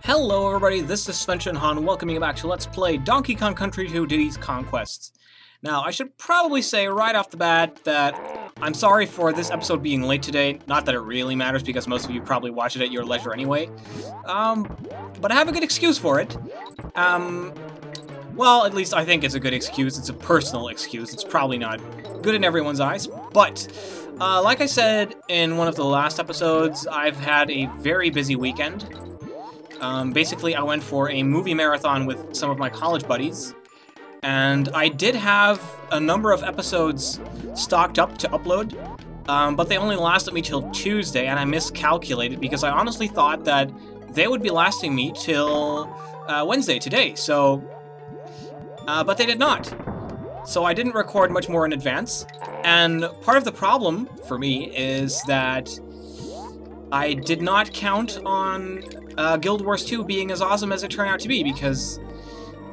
Hello everybody, this is Svenshinhan welcoming you back to Let's Play Donkey Kong Country 2 Diddy's Conquests. Now, I should probably say right off the bat that I'm sorry for this episode being late today. Not that it really matters because most of you probably watch it at your leisure anyway. But I have a good excuse for it. Well, at least I think it's a good excuse. It's a personal excuse. It's probably not good in everyone's eyes. But, like I said in one of the last episodes, I've had a very busy weekend. Basically, I went for a movie marathon with some of my college buddies, and I did have a number of episodes stocked up to upload, but they only lasted me till Tuesday, and I miscalculated because I honestly thought that they would be lasting me till Wednesday, today, so... but they did not. So I didn't record much more in advance, and part of the problem for me is that I did not count on Guild Wars 2 being as awesome as it turned out to be, because,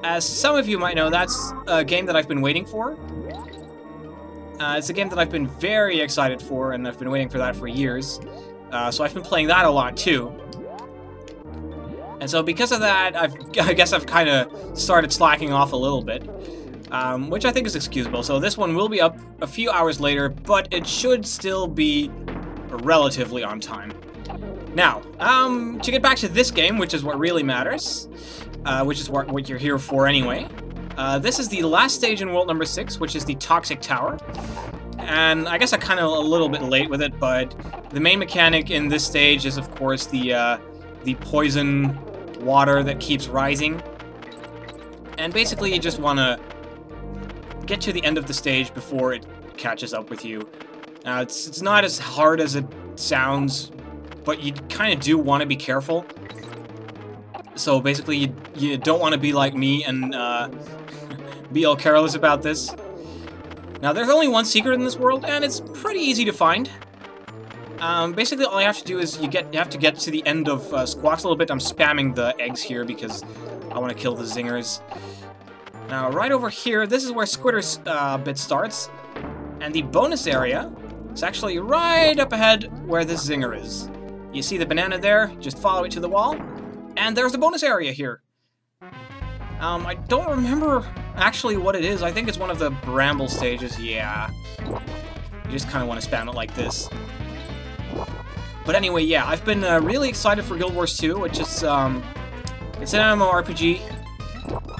as some of you might know, that's a game that I've been waiting for. It's a game that I've been very excited for, and I've been waiting for that for years. So I've been playing that a lot, too. And so because of that, I guess I've kind of started slacking off a little bit, which I think is excusable. So this one will be up a few hours later, but it should still be relatively on time. Now, to get back to this game, which is what really matters, which is what you're here for anyway, this is the last stage in world number 6, which is the Toxic Tower. And I guess I'm kind of a little bit late with it, but the main mechanic in this stage is, of course, the poison water that keeps rising. And basically, you just want to get to the end of the stage before it catches up with you. Now, it's not as hard as it sounds, but you kind of do want to be careful. So basically, you don't want to be like me and be all careless about this. Now, there's only one secret in this world, and it's pretty easy to find. Basically, all you have to do is you have to get to the end of Squawks a little bit. I'm spamming the eggs here because I want to kill the zingers. Now, right over here, this is where Squitter's bit starts. And the bonus area is actually right up ahead where this zinger is. You see the banana there? Just follow it to the wall. And there's the bonus area here. I don't remember actually what it is. I think it's one of the bramble stages. Yeah. You just kind of want to spam it like this. But anyway, yeah, I've been really excited for Guild Wars 2, which is, it's an MMORPG.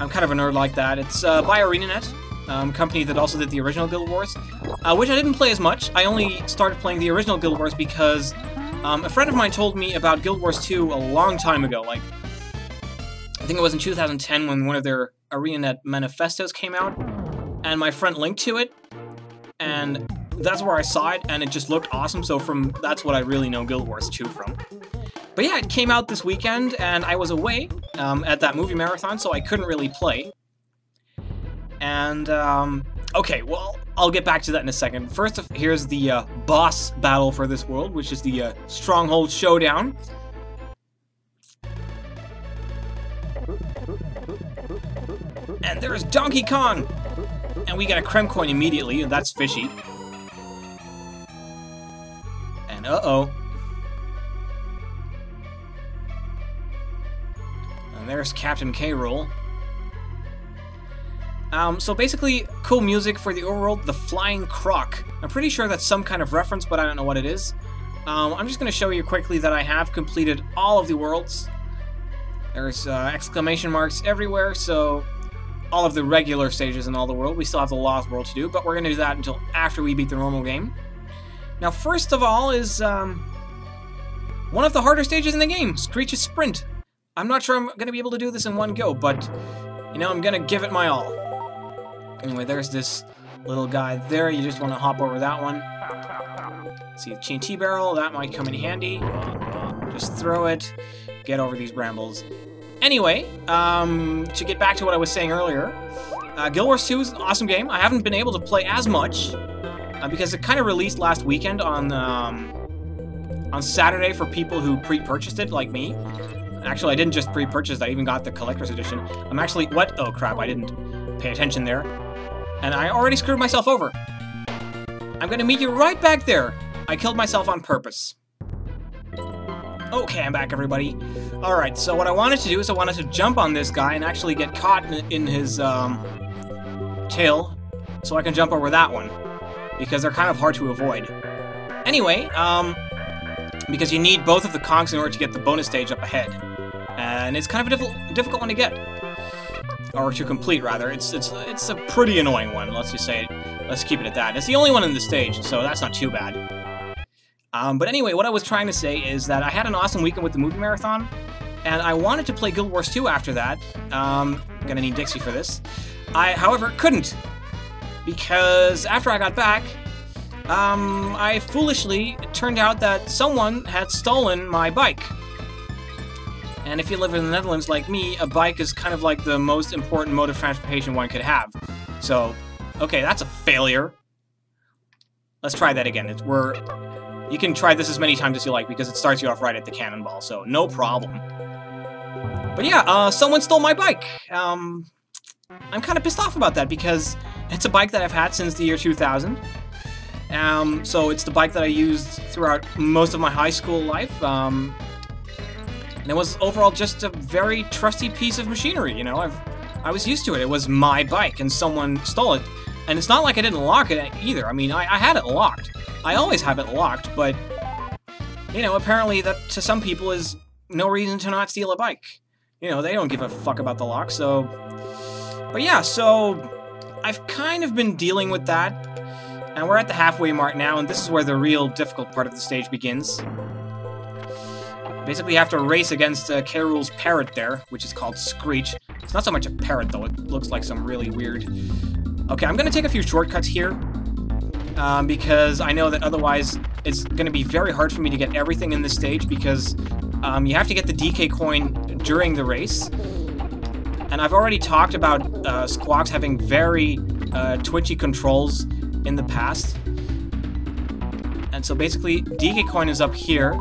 I'm kind of a nerd like that. It's by ArenaNet, company that also did the original Guild Wars, which I didn't play as much. I only started playing the original Guild Wars because a friend of mine told me about Guild Wars 2 a long time ago. Like, I think it was in 2010 when one of their ArenaNet manifestos came out, and my friend linked to it, and that's where I saw it, and it just looked awesome, so that's what I really know Guild Wars 2 from. But yeah, it came out this weekend, and I was away at that movie marathon, so I couldn't really play. And, okay, well, I'll get back to that in a second. First, here's the boss battle for this world, which is the Stronghold Showdown. And there's Donkey Kong! And we get a Kremkoin immediately, and that's fishy. And uh-oh. And there's Kaptain K. Rool. So basically, cool music for the overworld, the Flying Croc. I'm pretty sure that's some kind of reference, but I don't know what it is. I'm just going to show you quickly that I have completed all of the worlds. There's exclamation marks everywhere, so all of the regular stages in all the world. We still have the Lost World to do, but we're going to do that until after we beat the normal game. Now, first of all is one of the harder stages in the game, Screech's Sprint. I'm not sure I'm going to be able to do this in one go, but, you know, I'm going to give it my all. Anyway, there's this little guy there. You just want to hop over that one. See the TNT barrel. That might come in handy. Just throw it. Get over these brambles. Anyway, to get back to what I was saying earlier, Guild Wars 2 is an awesome game. I haven't been able to play as much because it kind of released last weekend on Saturday for people who pre-purchased it, like me. Actually, I didn't just pre-purchase it, I even got the collector's edition. I'm actually... What? Oh, crap, I didn't pay attention there. And I already screwed myself over. I'm gonna meet you right back there. I killed myself on purpose. Okay, I'm back, everybody. Alright, so what I wanted to do is I wanted to jump on this guy and actually get caught in his tail, so I can jump over that one, because they're kind of hard to avoid. Anyway, because you need both of the conchs in order to get the bonus stage up ahead, and it's kind of a difficult one to get, or to complete rather. It's a pretty annoying one. Let's just say it. Let's keep it at that. It's the only one in the stage, so that's not too bad. But anyway, what I was trying to say is that I had an awesome weekend with the movie marathon, and I wanted to play Guild Wars 2 after that. Gonna need Dixie for this. I, however, couldn't, because after I got back, it turned out that someone had stolen my bike. And if you live in the Netherlands like me, a bike is kind of like the most important mode of transportation one could have. So, okay, that's a failure. Let's try that again. You can try this as many times as you like, because it starts you off right at the cannonball, so no problem. But yeah, someone stole my bike. I'm kind of pissed off about that, because it's a bike that I've had since the year 2000. So it's the bike that I used throughout most of my high school life. And it was overall just a very trusty piece of machinery, you know? I was used to it. It was my bike, and someone stole it. And it's not like I didn't lock it either. I mean, I had it locked. I always have it locked, but, you know, apparently that to some people is no reason to not steal a bike. You know, they don't give a fuck about the lock, so... But yeah, so I've kind of been dealing with that, and we're at the halfway mark now, and this is where the real difficult part of the stage begins. Basically, you have to race against K. Rool's parrot there, which is called Screech. It's not so much a parrot, though. It looks like some really weird... Okay, I'm gonna take a few shortcuts here, because I know that otherwise it's gonna be very hard for me to get everything in this stage, because you have to get the DK coin during the race. And I've already talked about Squawks having very twitchy controls in the past. And so basically, DK coin is up here,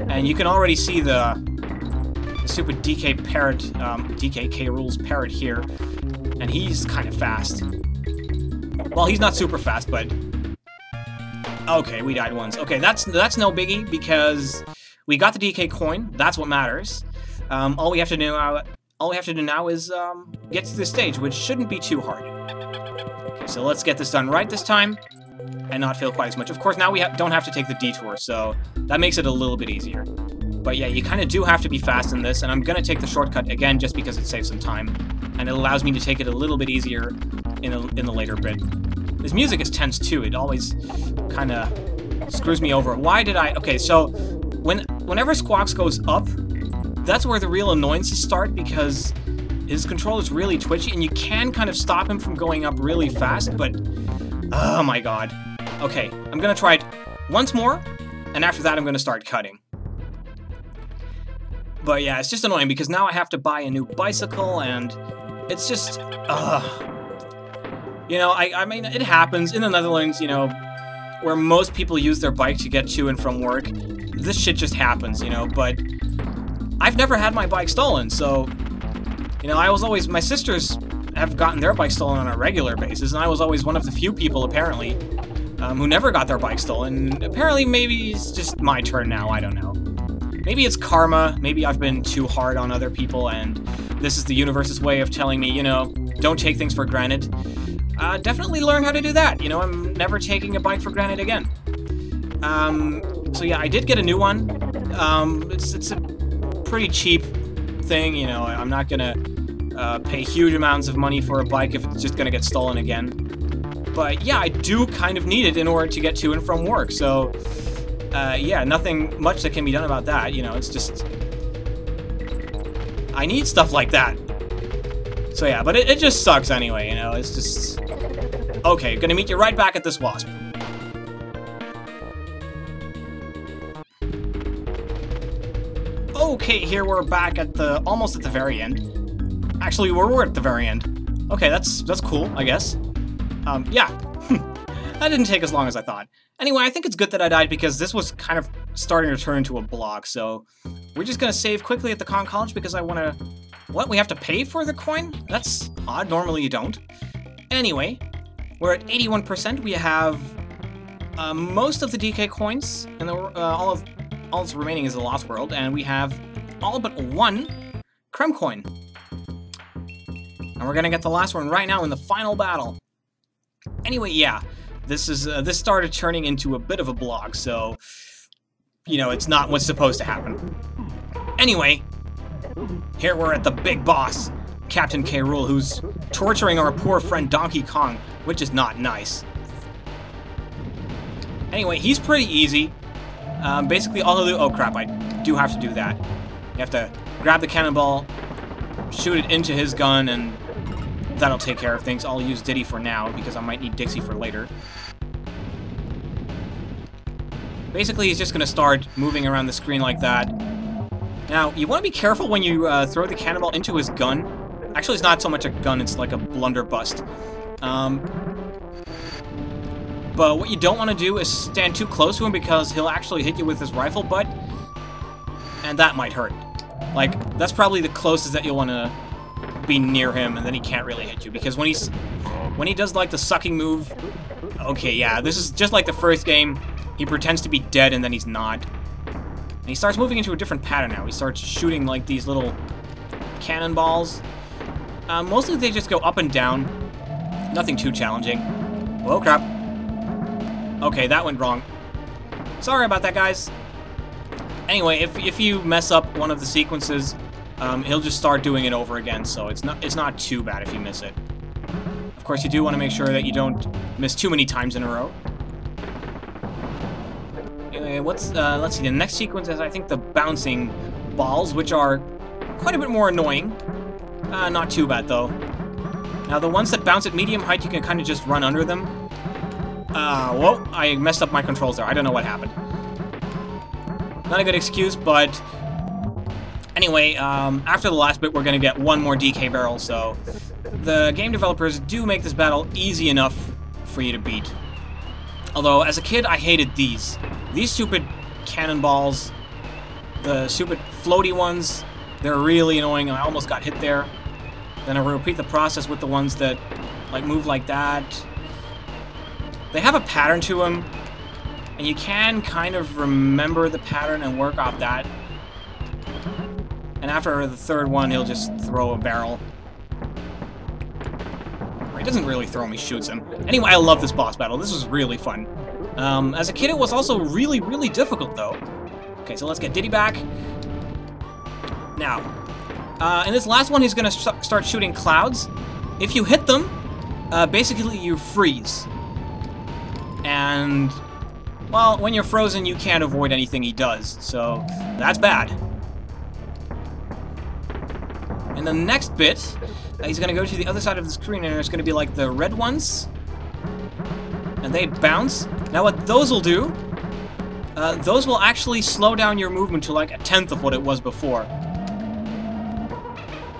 and you can already see the stupid DK parrot, DK K. Rool's parrot here, and he's kind of fast. Well, he's not super fast, but... Okay, we died once. Okay, that's no biggie, because we got the DK coin. That's what matters. All we have to do now is get to this stage, which shouldn't be too hard. Okay, so let's get this done right this time, and not fail quite as much. Of course, now we don't have to take the detour, so that makes it a little bit easier. But yeah, you kind of do have to be fast in this, and I'm gonna take the shortcut again just because it saves some time, and it allows me to take it a little bit easier in the later bit. This music is tense too. It always kind of screws me over. Why did I... Okay, so whenever Squawks goes up, that's where the real annoyances start, because his control is really twitchy, and you can kind of stop him from going up really fast, but... Oh my god. Okay, I'm gonna try it once more, and after that I'm gonna start cutting. But yeah, it's just annoying, because now I have to buy a new bicycle, and it's just... You know, I mean, it happens in the Netherlands, you know, where most people use their bike to get to and from work. This shit just happens, you know, but I've never had my bike stolen, so, you know, my sisters have gotten their bike stolen on a regular basis, and I was always one of the few people, apparently, who never got their bike stolen. Apparently, maybe it's just my turn now, I don't know. Maybe it's karma, maybe I've been too hard on other people, and this is the universe's way of telling me, you know, don't take things for granted. Definitely learn how to do that, you know, I'm never taking a bike for granted again. So yeah, I did get a new one. It's a pretty cheap thing, you know, I'm not gonna pay huge amounts of money for a bike if it's just gonna get stolen again. But yeah, I do kind of need it in order to get to and from work, so yeah, nothing much that can be done about that, you know, it's just... I need stuff like that. So yeah, but it just sucks anyway, you know, it's just... Okay, gonna meet you right back at this wasp. Okay, here we're back at almost at the very end. Actually, we're at the very end. Okay, that's cool, I guess. Yeah. That didn't take as long as I thought. Anyway, I think it's good that I died, because this was kind of starting to turn into a blog, so... We're just gonna save quickly at the Con College, because I wanna... What? We have to pay for the coin? That's odd. Normally you don't. Anyway, we're at 81%. We have most of the DK coins, and all that's remaining is the Lost World, and we have all but one Kremkoin. And we're gonna get the last one right now in the final battle. Anyway, yeah, this started turning into a bit of a blog, so you know it's not what's supposed to happen. Anyway, here we're at the big boss, Kaptain K. Rool, who's torturing our poor friend Donkey Kong, which is not nice. Anyway, he's pretty easy. Basically, all he'll do... Oh, crap, I do have to do that. You have to grab the cannonball, shoot it into his gun, and that'll take care of things. I'll use Diddy for now, because I might need Dixie for later. Basically, he's just going to start moving around the screen like that. Now, you want to be careful when you throw the cannonball into his gun. Actually, it's not so much a gun, it's like a blunderbuss. But what you don't want to do is stand too close to him because he'll actually hit you with his rifle butt, and that might hurt. Like, that's probably the closest that you'll want to be near him, and then he can't really hit you. Because when he does, like, the sucking move... Okay, yeah, this is just like the first game. He pretends to be dead, and then he's not. And he starts moving into a different pattern now. He starts shooting, like, these little cannonballs. Mostly they just go up and down. Nothing too challenging. Whoa, crap. Okay, that went wrong. Sorry about that, guys. Anyway, if you mess up one of the sequences, he'll just start doing it over again, so it's not too bad if you miss it. Of course, you do want to make sure that you don't miss too many times in a row. Anyway, let's see, the next sequence is, I think, the bouncing balls, which are quite a bit more annoying. Not too bad, though. Now, the ones that bounce at medium height, you can kind of just run under them. Whoa, I messed up my controls there. I don't know what happened. Not a good excuse, but... Anyway, after the last bit, we're going to get one more DK barrel, so... The game developers do make this battle easy enough for you to beat. Although, as a kid, I hated these. These stupid cannonballs, the stupid floaty ones, they're really annoying. I almost got hit there. Then I repeat the process with the ones that, like, move like that. They have a pattern to them, and you can kind of remember the pattern and work off that. And after the third one, he'll just throw a barrel. Or he doesn't really throw him, he shoots him. Anyway, I love this boss battle. This was really fun. As a kid, it was also really, really difficult, though. Okay, so let's get Diddy back. Now, in this last one, he's going to start shooting clouds. If you hit them, basically you freeze. And, well, when you're frozen, you can't avoid anything he does, so that's bad. In the next bit, he's going to go to the other side of the screen, and there's going to be, like, the red ones. And they bounce. Now, what those will do, those will actually slow down your movement to, like, 1/10 of what it was before.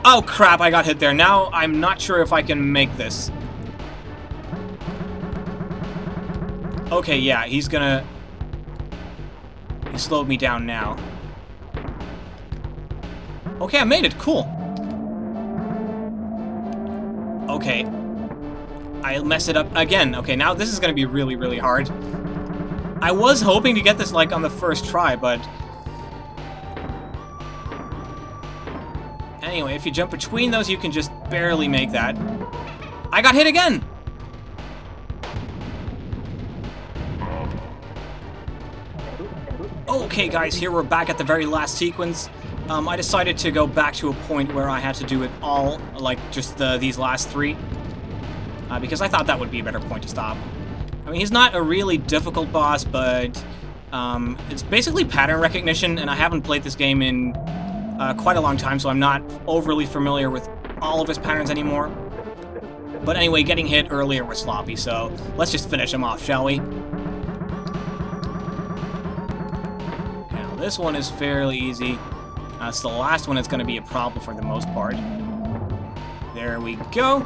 Oh, crap, I got hit there. Now, I'm not sure if I can make this. Okay, yeah, he slowed me down now. Okay, I made it. Cool. Okay. I messed it up again. Okay, now this is going to be really, really hard. I was hoping to get this, like, on the first try, but... Anyway, if you jump between those, you can just barely make that. I got hit again! Okay, guys, here we're back at the very last sequence. I decided to go back to a point where I had to do it all, like, just these last three. Because I thought that would be a better point to stop. I mean, he's not a really difficult boss, but it's basically pattern recognition, and I haven't played this game in quite a long time, so I'm not overly familiar with all of his patterns anymore. But anyway, getting hit earlier was sloppy, so let's just finish him off, shall we? This one is fairly easy. It's the last one that's going to be a problem for the most part. There we go.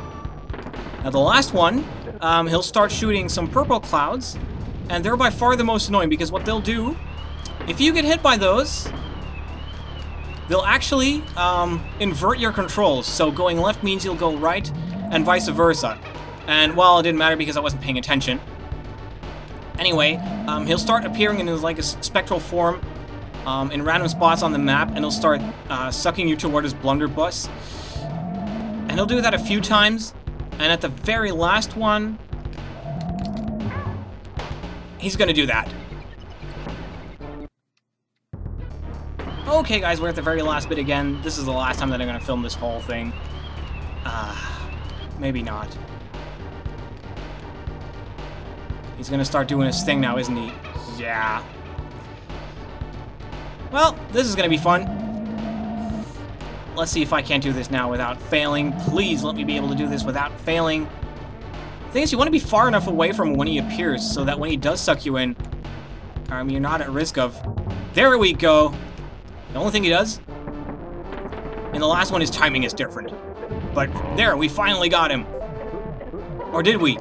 Now the last one, he'll start shooting some purple clouds, and they're by far the most annoying because what they'll do, if you get hit by those, they'll actually invert your controls. So going left means you'll go right, and vice versa. And well, it didn't matter because I wasn't paying attention. Anyway, he'll start appearing in his, like, a spectral form. in random spots on the map, and he'll start sucking you toward his blunderbuss. And he'll do that a few times, and at the very last one, he's gonna do that. Okay, guys, we're at the very last bit again. This is the last time that I'm gonna film this whole thing. Maybe not. He's gonna start doing his thing now, isn't he? Yeah. Well, this is gonna be fun. Let's see if I can't do this now without failing. Please let me be able to do this without failing. The thing is, you want to be far enough away from when he appears so that when he does suck you in, you're not at risk of... There we go! The only thing he does... In the last one, his timing is different. But there, we finally got him. Or did we?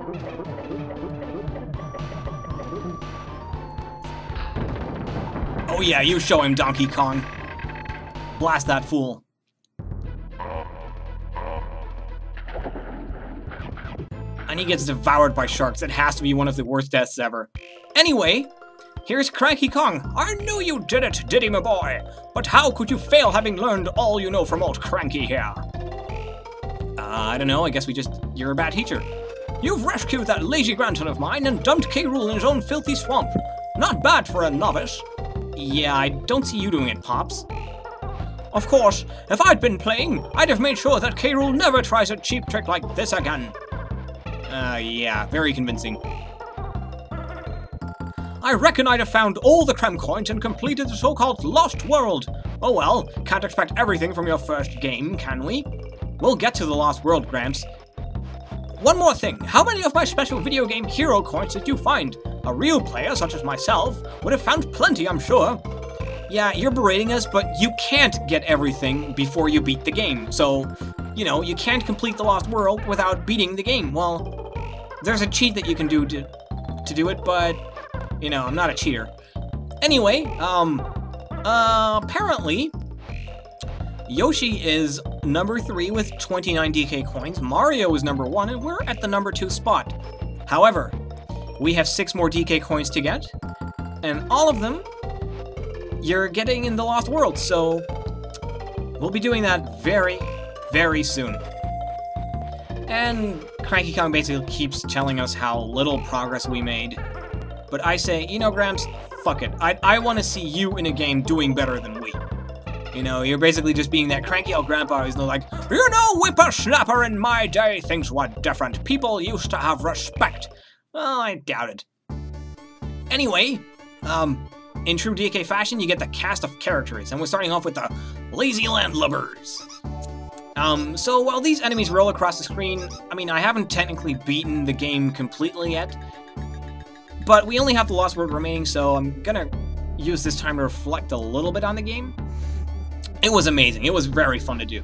Oh yeah, you show him, Donkey Kong. Blast that fool. And he gets devoured by sharks. It has to be one of the worst deaths ever. Anyway, here's Cranky Kong. I knew you did it, Diddy, my boy. But how could you fail having learned all you know from old Cranky here? I don't know. I guess you're a bad teacher. You've rescued that lazy grandson of mine and dumped K. Rool in his own filthy swamp. Not bad for a novice. Yeah, I don't see you doing it, Pops. Of course, if I'd been playing, I'd have made sure that K. Rool never tries a cheap trick like this again. Yeah, very convincing. I reckon I'd have found all the Kremkoins and completed the so-called Lost World. Oh well, can't expect everything from your first game, can we? We'll get to the Lost World, Gramps. One more thing, how many of my special video game hero coins did you find? A real player, such as myself, would have found plenty, I'm sure. Yeah, you're berating us, but you can't get everything before you beat the game, so... You know, you can't complete the Lost World without beating the game. Well, there's a cheat that you can do to do it, but, you know, I'm not a cheater. Anyway, apparently, Yoshi is number 3 with 29 DK coins, Mario is number 1, and we're at the number 2 spot. However, we have 6 more DK coins to get, and all of them you're getting in the Lost World, so we'll be doing that very soon. And Cranky Kong basically keeps telling us how little progress we made. But I say, you know, Gramps, fuck it. I want to see you in a game doing better than we. You know, you're basically just being that cranky old grandpa who's like, you know, whippersnapper, in my day, things were different. People used to have respect. Well, I doubt it. Anyway, in true DK fashion, you get the cast of characters, and we're starting off with the Lazy Landlubbers. So while these enemies roll across the screen, I mean, I haven't technically beaten the game completely yet, but we only have the Lost World remaining, so I'm gonna use this time to reflect a little bit on the game. It was amazing. It was very fun to do.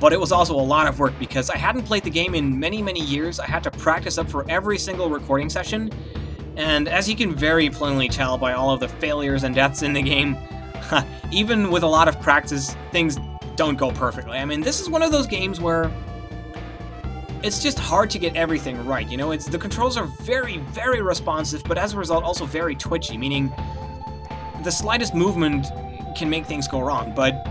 But it was also a lot of work because I hadn't played the game in many years. I had to practice up for every single recording session, and as you can very plainly tell by all of the failures and deaths in the game, even with a lot of practice, things don't go perfectly. I mean, this is one of those games where it's just hard to get everything right, you know? The controls are very responsive, but as a result also very twitchy, meaning the slightest movement can make things go wrong, but,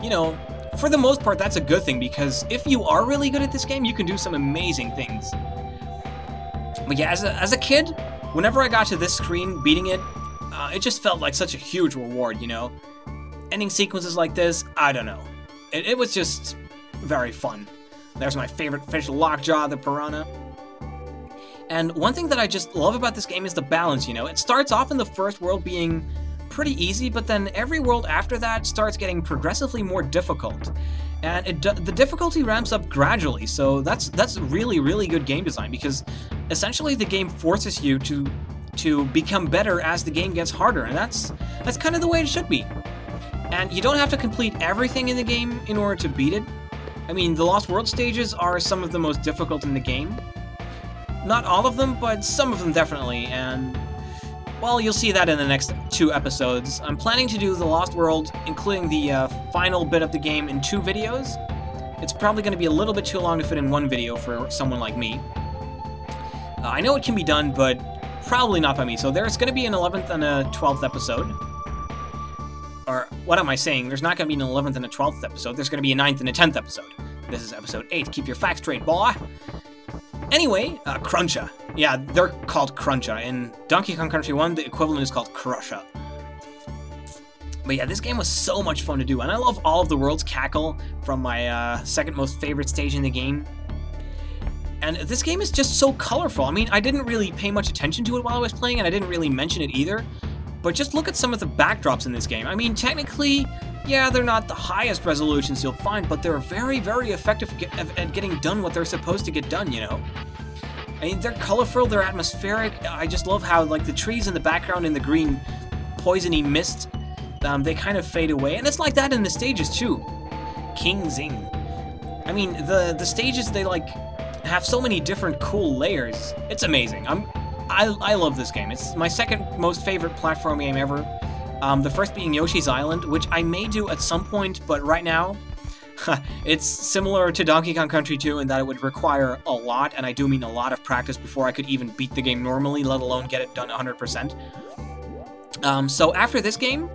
you know, for the most part that's a good thing, because if you are really good at this game, you can do some amazing things. But yeah, as a kid, whenever I got to this screen, beating it, it just felt like such a huge reward, you know? Ending sequences like this, I don't know. It was just very fun. There's my favorite fish, Lockjaw the Piranha. And one thing that I just love about this game is the balance, you know? It starts off in the first world being pretty easy, but then every world after that starts getting progressively more difficult. And the difficulty ramps up gradually, so that's really good game design, because essentially the game forces you to become better as the game gets harder, and that's kind of the way it should be. And you don't have to complete everything in the game in order to beat it. I mean, the Lost World stages are some of the most difficult in the game. Not all of them, but some of them definitely, and, well, you'll see that in the next 2 episodes. I'm planning to do the Lost World, including the final bit of the game, in 2 videos. It's probably going to be a little bit too long to fit in 1 video for someone like me. I know it can be done, but probably not by me, so there's going to be an 11th and a 12th episode. Or, what am I saying? There's not going to be an 11th and a 12th episode. There's going to be a 9th and a 10th episode. This is episode 8. Keep your facts straight, boy. Anyway, Cruncha. Yeah, they're called Cruncha. In Donkey Kong Country 1, the equivalent is called Crusha. But yeah, this game was so much fun to do, and I love all of the world's cackle from my second most favorite stage in the game. And this game is just so colorful. I mean, I didn't really pay much attention to it while I was playing, and I didn't really mention it either. But just look at some of the backdrops in this game. I mean, technically, yeah, they're not the highest resolutions you'll find, but they're very, very effective at getting done what they're supposed to get done, you know? I mean, they're colorful, they're atmospheric. I just love how, like, the trees in the background in the green poisony mist, they kind of fade away. And it's like that in the stages, too. King Zing. I mean, the stages, they, like, have so many different cool layers. It's amazing. I love this game. It's my second most favorite platform game ever. The first being Yoshi's Island, which I may do at some point, but right now, it's similar to Donkey Kong Country 2 in that it would require a lot, and I do mean a lot of practice before I could even beat the game normally, let alone get it done 100%. So after this game,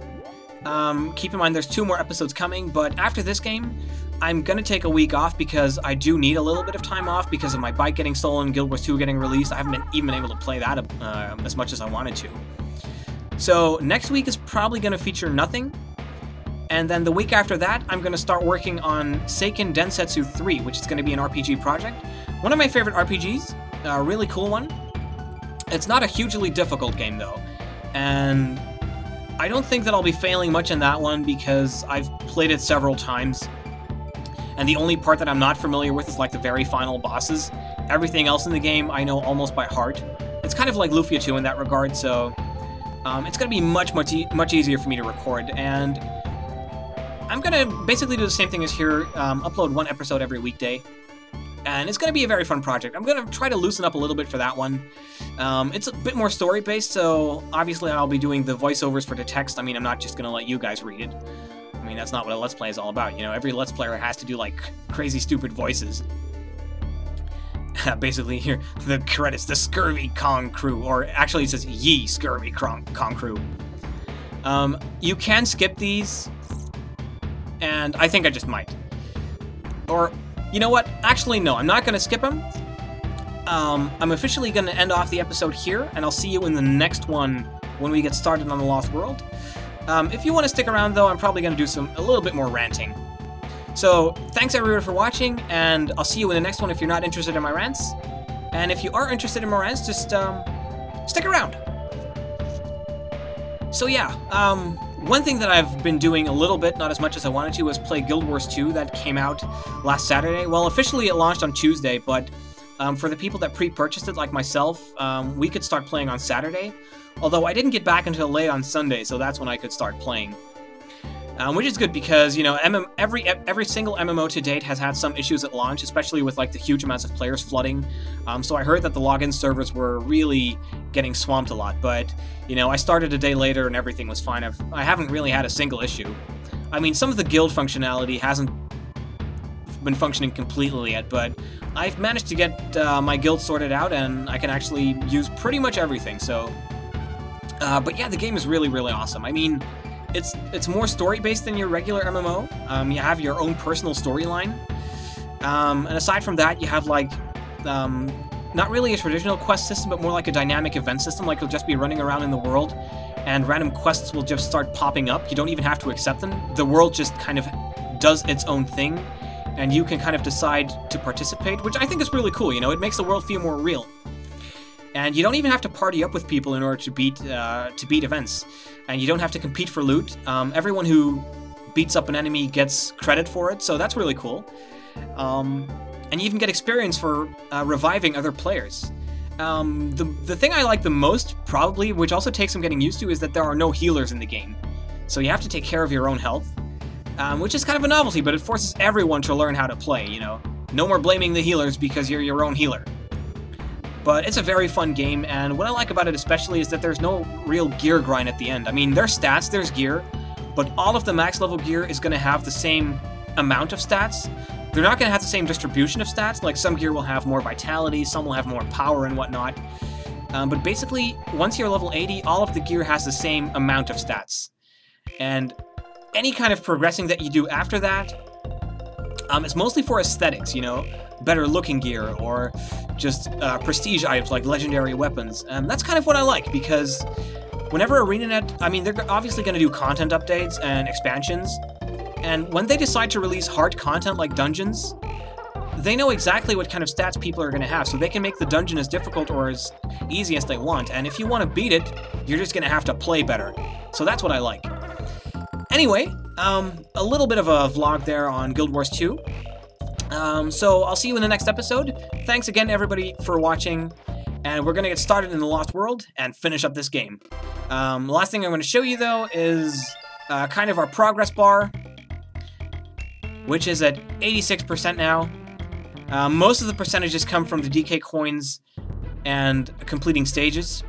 keep in mind there's 2 more episodes coming, but after this game, I'm gonna take a week off because I do need a little bit of time off because of my bike getting stolen, Guild Wars 2 getting released. I haven't even been able to play that as much as I wanted to. So next week is probably gonna feature nothing, and then the week after that, I'm gonna start working on Seiken Densetsu 3, which is gonna be an RPG project. One of my favorite RPGs, a really cool one. It's not a hugely difficult game though, and I don't think that I'll be failing much in that one because I've played it several times. And the only part that I'm not familiar with is like the very final bosses. Everything else in the game I know almost by heart. It's kind of like Lufia 2 in that regard, so it's going to be much easier for me to record. And I'm going to basically do the same thing as here, upload 1 episode every weekday. And it's going to be a very fun project. I'm going to try to loosen up a little bit for that one. It's a bit more story-based, so obviously I'll be doing the voiceovers for the text. I mean, I'm not just going to let you guys read it. I mean, that's not what a Let's Play is all about, you know? Every Let's Player has to do, like, crazy, stupid voices. Basically, here, the credits, the Scurvy Kong Crew, or actually it says Ye Scurvy Kong Crew. You can skip these, and I think I just might. Or, you know what? Actually, no, I'm not going to skip them. I'm officially going to end off the episode here, and I'll see you in the next one when we get started on The Lost World. If you want to stick around, though, I'm probably going to do a little bit more ranting. So, thanks everyone for watching, and I'll see you in the next one if you're not interested in my rants. And if you are interested in my rants, just stick around. So yeah, one thing that I've been doing a little bit, not as much as I wanted to, was play Guild Wars 2 that came out last Saturday. Well, officially it launched on Tuesday, but for the people that pre-purchased it, like myself, we could start playing on Saturday. Although I didn't get back until late on Sunday, so that's when I could start playing. Which is good because, you know, every single MMO to date has had some issues at launch, especially with, like, the huge amounts of players flooding. So I heard that the login servers were really getting swamped a lot, but, you know, I started a day later and everything was fine. I haven't really had a single issue. I mean, some of the guild functionality hasn't been functioning completely yet, but I've managed to get my guild sorted out, and I can actually use pretty much everything, so... but yeah, the game is really, really awesome. I mean, it's more story-based than your regular MMO. You have your own personal storyline. And aside from that, you have, like, not really a traditional quest system, but more like a dynamic event system. Like, you'll just be running around in the world, and random quests will just start popping up. You don't even have to accept them. The world just kind of does its own thing, and you can kind of decide to participate, which I think is really cool, you know? It makes the world feel more real. And you don't even have to party up with people in order to beat events. And you don't have to compete for loot. Everyone who beats up an enemy gets credit for it, so that's really cool. And you even get experience for reviving other players. The thing I like the most, probably, which also takes some getting used to, is that there are no healers in the game. So you have to take care of your own health, which is kind of a novelty, but it forces everyone to learn how to play, you know? No more blaming the healers because you're your own healer. But it's a very fun game, and what I like about it especially is that there's no real gear grind at the end. I mean, there's stats, there's gear, but all of the max level gear is going to have the same amount of stats. They're not going to have the same distribution of stats, like some gear will have more vitality, some will have more power and whatnot. But basically, once you're level 80, all of the gear has the same amount of stats. And any kind of progressing that you do after that, it's mostly for aesthetics, you know, better looking gear or just prestige items like legendary weapons. That's kind of what I like, because whenever ArenaNet, I mean, they're obviously going to do content updates and expansions, and when they decide to release hard content like dungeons, they know exactly what kind of stats people are going to have, so they can make the dungeon as difficult or as easy as they want, and if you want to beat it, you're just going to have to play better. So that's what I like. Anyway, a little bit of a vlog there on Guild Wars 2. So I'll see you in the next episode. Thanks again, everybody, for watching, and we're going to get started in the Lost World and finish up this game. The last thing I'm going to show you, though, is kind of our progress bar, which is at 86% now. Most of the percentages come from the DK coins and completing stages.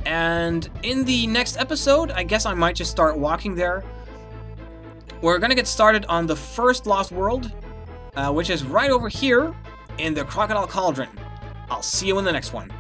And in the next episode, I guess I might just start walking there. We're going to get started on the first Lost World, which is right over here in the Crocodile Cauldron. I'll see you in the next one.